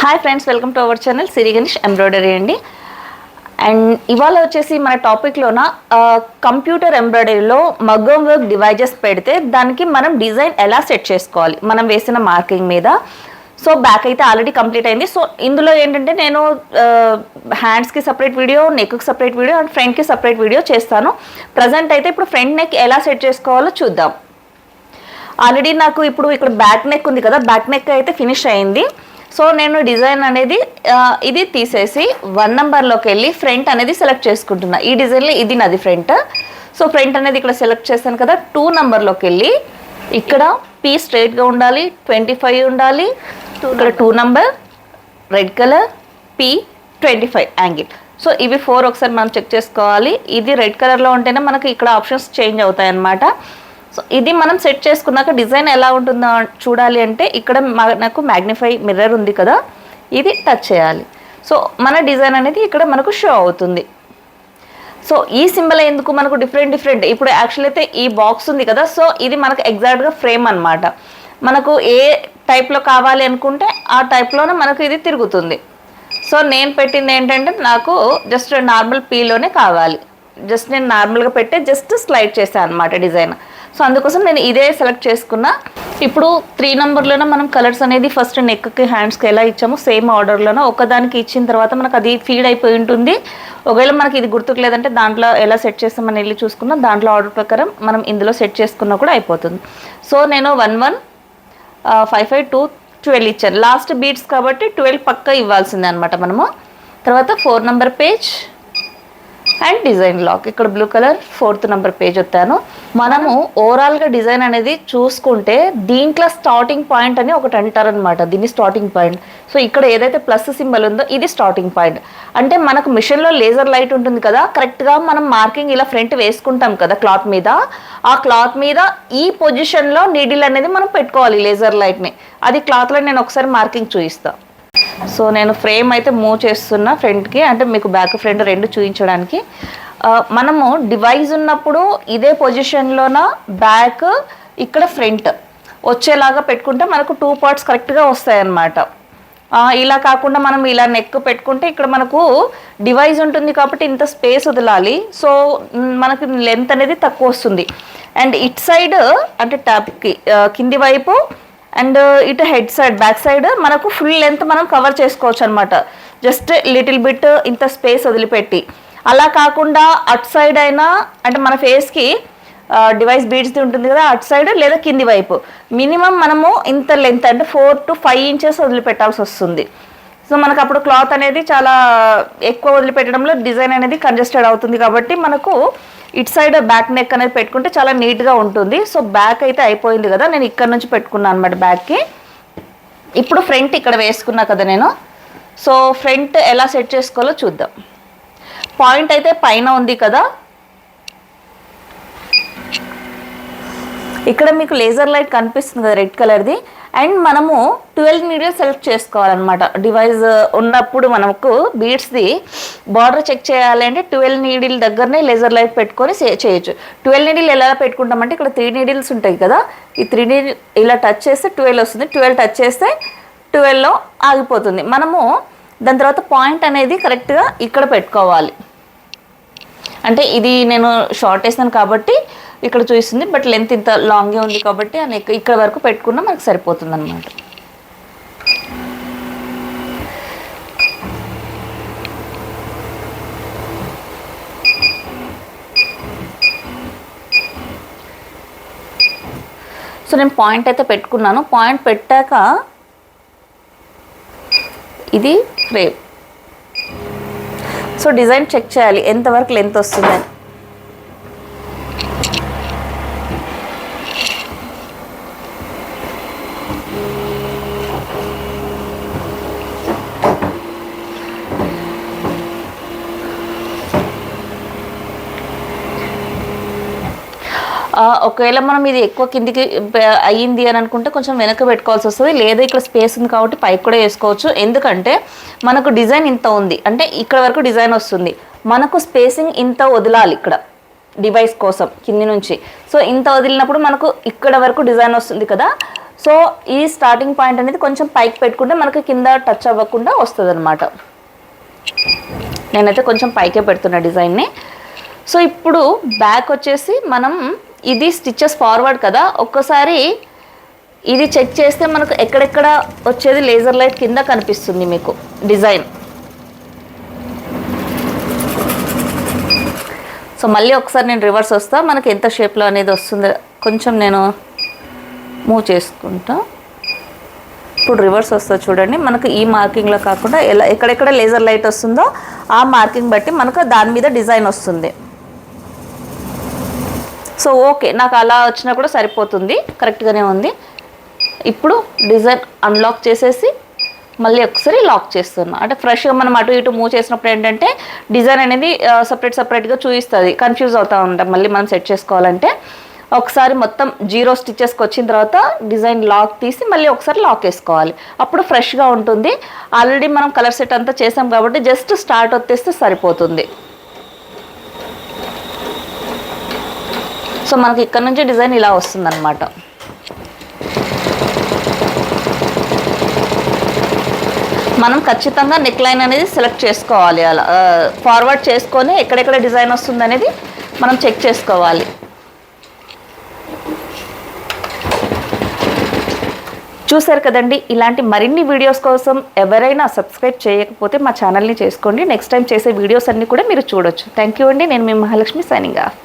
Hi friends, welcome to our channel Siri Ganesh embroidery అండి. And ఇవాళ వచ్చేసి మన టాపిక్లోన కంప్యూటర్ ఎంబ్రాయిడరీలో మగ్గం వర్క్ డివైజెస్ పెడితే దానికి మనం డిజైన్ ఎలా సెట్ చేసుకోవాలి మనం వేసిన మార్కింగ్ మీద. సో బ్యాక్ అయితే ఆల్రెడీ కంప్లీట్ అయింది. సో ఇందులో ఏంటంటే నేను హ్యాండ్స్కి సపరేట్ వీడియో, నెక్కి సపరేట్ వీడియో అండ్ ఫ్రంట్కి సపరేట్ వీడియో చేస్తాను. ప్రజెంట్ అయితే ఇప్పుడు ఫ్రంట్ నెక్ ఎలా సెట్ చేసుకోవాలో చూద్దాం. ఆల్రెడీ నాకు ఇప్పుడు ఇక్కడ బ్యాక్ నెక్ ఉంది కదా, బ్యాక్ నెక్ అయితే ఫినిష్ అయింది. సో నేను డిజైన్ అనేది ఇది తీసేసి 1 నెంబర్లోకి వెళ్ళి ఫ్రంట్ అనేది సెలెక్ట్ చేసుకుంటున్నా. ఈ డిజైన్లో ఇది నాది ఫ్రంట్. సో ఫ్రంట్ అనేది ఇక్కడ సెలెక్ట్ చేశాను కదా, 2 నెంబర్లోకి వెళ్ళి ఇక్కడ పీ స్ట్రైట్గా ఉండాలి, 25 ఉండాలి, ఇక్కడ 2 number red colour, P 25 angle. So ఇవి 4 ఒకసారి మనం చెక్ చేసుకోవాలి. ఇది రెడ్ కలర్లో ఉంటేనే మనకి ఇక్కడ ఆప్షన్స్ చేంజ్ అవుతాయి అన్నమాట. సో ఇది మనం సెట్ చేసుకున్నాక డిజైన్ ఎలా ఉంటుందో చూడాలి అంటే ఇక్కడ నాకు మ్యాగ్నిఫై మిర్రర్ ఉంది కదా, ఇది టచ్ చేయాలి. సో మన డిజైన్ అనేది ఇక్కడ మనకు షో అవుతుంది. సో ఈ సింబల్ ఎందుకు మనకు డిఫరెంట్ ఇప్పుడు యాక్చువల్ అయితే ఈ బాక్స్ ఉంది కదా, సో ఇది మనకు ఎగ్జాక్ట్గా ఫ్రేమ్ అన్నమాట. మనకు ఏ టైప్లో కావాలి అనుకుంటే ఆ టైప్లోనే మనకు ఇది తిరుగుతుంది. సో నేను పెట్టింది ఏంటంటే నాకు జస్ట్ నార్మల్ పీలోనే కావాలి. జస్ట్ నేను నార్మల్గా పెట్టి జస్ట్ స్లైడ్ చేశాను అనమాట డిజైన్. సో అందుకోసం నేను ఇదే సెలెక్ట్ చేసుకున్నా. ఇప్పుడు 3 నెంబర్లోనే మనం కలర్స్ అనేది ఫస్ట్ నెక్కి, హ్యాండ్స్కి ఎలా ఇచ్చామో సేమ్ ఆర్డర్లోనే ఒకదానికి ఇచ్చిన తర్వాత మనకు అది ఫీడ్ అయిపోయి ఉంటుంది. ఒకవేళ మనకి ఇది గుర్తుకు లేదంటే దాంట్లో ఎలా సెట్ చేస్తామని వెళ్ళి చూసుకున్నా, దాంట్లో ఆర్డర్ ప్రకారం మనం ఇందులో సెట్ చేసుకున్నా కూడా అయిపోతుంది. సో నేను 1 1 5 5 2 12 ఇచ్చాను. లాస్ట్ బీట్స్ కాబట్టి 12 పక్కా ఇవ్వాల్సిందే అనమాట మనము. తర్వాత 4 number page and design lock, ఇక్కడ blue colour 4th number page వచ్చాను. మనము ఓవరాల్గా డిజైన్ అనేది చూసుకుంటే దీంట్లో స్టార్టింగ్ పాయింట్ అని ఒకటి అంటారనమాట. దీన్ని స్టార్టింగ్ పాయింట్. సో ఇక్కడ ఏదైతే ప్లస్ సింబల్ ఉందో ఇది స్టార్టింగ్ పాయింట్. అంటే మనకు మిషన్లో లేజర్ లైట్ ఉంటుంది కదా, కరెక్ట్గా మనం మార్కింగ్ ఇలా ఫ్రంట్ వేసుకుంటాం కదా క్లాత్ మీద, ఆ క్లాత్ మీద ఈ పొజిషన్లో నీడిల్ అనేది మనం పెట్టుకోవాలి లేజర్ లైట్ని. అది క్లాత్లో నేను ఒకసారి మార్కింగ్ చూపిస్తాను. సో నేను ఫ్రేమ్ అయితే మూవ్ చేస్తున్నా ఫ్రంట్కి, అంటే మీకు బ్యాక్ ఫ్రంట్ రెండు చూపించడానికి. మనము డివైస్ ఉన్నప్పుడు ఇదే పొజిషన్లోన బ్యాక్ ఇక్కడ ఫ్రంట్ వచ్చేలాగా పెట్టుకుంటే మనకు 2 పార్ట్స్ కరెక్ట్గా వస్తాయన్నమాట. ఇలా కాకుండా మనం ఇలా నెక్ పెట్టుకుంటే ఇక్కడ మనకు డివైస్ ఉంటుంది కాబట్టి ఇంత స్పేస్ వదలాలి. సో మనకి లెంత్ అనేది తక్కువ వస్తుంది. అండ్ ఇట్ సైడ్ అంటే టాప్కి కింది వైపు అండ్ ఇటు హెడ్ సైడ్ బ్యాక్ సైడ్ మనకు ఫుల్ లెంత్ మనం కవర్ చేసుకోవచ్చు అనమాట. జస్ట్ లిటిల్ బిట్ ఇంత స్పేస్ వదిలిపెట్టి. అలా కాకుండా అటు సైడ్ అయినా అంటే మన ఫేస్కి డివైస్ బీడ్స్ది ఉంటుంది కదా, అటు సైడ్ లేదా కింది వైపు మినిమం మనము ఇంత లెంత్ అంటే 4 to 5 ఇంచెస్ వదిలిపెట్టాల్సి వస్తుంది. సో మనకు అప్పుడు క్లాత్ అనేది చాలా ఎక్కువ వదిలిపెట్టడంలో డిజైన్ అనేది కంజెస్టెడ్ అవుతుంది. కాబట్టి మనకు ఇటు సైడ్ బ్యాక్ నెక్ అనేది పెట్టుకుంటే చాలా నీట్గా ఉంటుంది. సో బ్యాక్ అయితే అయిపోయింది కదా, నేను ఇక్కడ నుంచి పెట్టుకున్నాను అనమాట బ్యాక్కి. ఇప్పుడు ఫ్రంట్ ఇక్కడ వేసుకున్నా కదా నేను. సో ఫ్రంట్ ఎలా సెట్ చేసుకోవాలో చూద్దాం. పాయింట్ అయితే పైన ఉంది కదా, ఇక్కడ మీకు లేజర్ లైట్ కనిపిస్తుంది కదా రెడ్ కలర్ది. అండ్ మనము 12 నీడిల్ సెలెక్ట్ చేసుకోవాలన్నమాట. డివైస్ ఉన్నప్పుడు మనకు బీడ్స్ది బార్డర్ చెక్ చేయాలి అంటే 12 నీడిల్ దగ్గరనే లేజర్ లైట్ పెట్టుకొని చేయొచ్చు. 12 నీడిల్ ఎలా పెట్టుకుంటామంటే ఇక్కడ 3 నీడిల్స్ ఉంటాయి కదా, ఈ 3 నీడిల్ ఇలా టచ్ చేస్తే 12 వస్తుంది. 12 టచ్ చేస్తే 12లో ఆగిపోతుంది. మనము దాని తర్వాత పాయింట్ అనేది కరెక్ట్గా ఇక్కడ పెట్టుకోవాలి. అంటే ఇది నేను షార్ట్ వేసాను కాబట్టి ఇక్కడ చూస్తుంది, బట్ లెంత్ ఇంత లాంగే ఉంది కాబట్టి ఇక్కడ వరకు పెట్టుకున్నా మనకు సరిపోతుంది అనమాట. సో నేను పాయింట్ అయితే పెట్టుకున్నాను. పాయింట్ పెట్టాక ఇది ఫ్రేమ్. సో డిజైన్ చెక్ చేయాలి ఎంతవరకు లెంత్ వస్తుందని. ఒకవేళ మనం ఇది ఎక్కువ కిందికి అయ్యింది అని అనుకుంటే కొంచెం వెనక్కి పెట్టుకోవాల్సి వస్తుంది. లేదా ఇక్కడ స్పేస్ ఉంది కాబట్టి పైకి కూడా వేసుకోవచ్చు. ఎందుకంటే మనకు డిజైన్ ఇంత ఉంది అంటే ఇక్కడ వరకు డిజైన్ వస్తుంది, మనకు స్పేసింగ్ ఇంత వదలాలి ఇక్కడ డివైస్ కోసం కింది నుంచి. సో ఇంత వదిలినప్పుడు మనకు ఇక్కడ వరకు డిజైన్ వస్తుంది కదా. సో ఈ స్టార్టింగ్ పాయింట్ అనేది కొంచెం పైకి పెట్టుకుంటే మనకి కింద టచ్ అవ్వకుండా వస్తుంది అనమాట. నేనైతే కొంచెం పైకే పెడుతున్నా డిజైన్ని. సో ఇప్పుడు బ్యాక్ వచ్చేసి మనం ఇది స్టిచెస్ ఫార్వర్డ్ కదా, ఒక్కసారి ఇది చెక్ చేస్తే మనకు ఎక్కడెక్కడ వచ్చేది లేజర్ లైట్ కింద కనిపిస్తుంది మీకు డిజైన్. సో మళ్ళీ ఒకసారి నేను రివర్స్ వస్తా, మనకి ఎంత షేప్లో అనేది వస్తుందో కొంచెం నేను మూవ్ చేసుకుంటా. ఇప్పుడు రివర్స్ వస్తా చూడండి, మనకు ఈ మార్కింగ్లో కాకుండా ఎక్కడెక్కడ లేజర్ లైట్ వస్తుందో ఆ మార్కింగ్ బట్టి మనకు దాని మీద డిజైన్ వస్తుంది. సో ఓకే, నాకు అలా వచ్చినా కూడా సరిపోతుంది, కరెక్ట్గానే ఉంది. ఇప్పుడు డిజైన్ అన్లాక్ చేసేసి మళ్ళీ ఒకసారి లాక్ చేస్తున్నా. అంటే ఫ్రెష్గా మనం అటు ఇటు మూవ్ చేసినప్పుడు ఏంటంటే డిజైన్ అనేది సపరేట్గా చూపిస్తుంది, కన్ఫ్యూజ్ అవుతూ ఉంటాం మళ్ళీ మనం సెట్ చేసుకోవాలంటే. ఒకసారి మొత్తం 0 స్టిచెస్కి వచ్చిన తర్వాత డిజైన్ లాక్ తీసి మళ్ళీ ఒకసారి లాక్ వేసుకోవాలి, అప్పుడు ఫ్రెష్గా ఉంటుంది. ఆల్రెడీ మనం కలర్ సెట్ అంతా చేసాం కాబట్టి జస్ట్ స్టార్ట్ వచ్చేస్తే సరిపోతుంది. సో మనకి ఇక్కడ నుంచి డిజైన్ ఇలా వస్తుందన్నమాట. మనం ఖచ్చితంగా నెక్ లైన్ అనేది సెలెక్ట్ చేసుకోవాలి, అలా ఫార్వర్డ్ చేసుకొని ఎక్కడెక్కడ డిజైన్ వస్తుంది అనేది మనం చెక్ చేసుకోవాలి. చూసారు కదండి, ఇలాంటి మరిన్ని వీడియోస్ కోసం ఎవరైనా సబ్స్క్రైబ్ చేయకపోతే మా ఛానల్ని చేసుకోండి. నెక్స్ట్ టైం చేసే వీడియోస్ అన్నీ కూడా మీరు చూడొచ్చు. థ్యాంక్ యూ అండి. నేను మీ మహాలక్ష్మి సైనింగ్ ఆఫ్.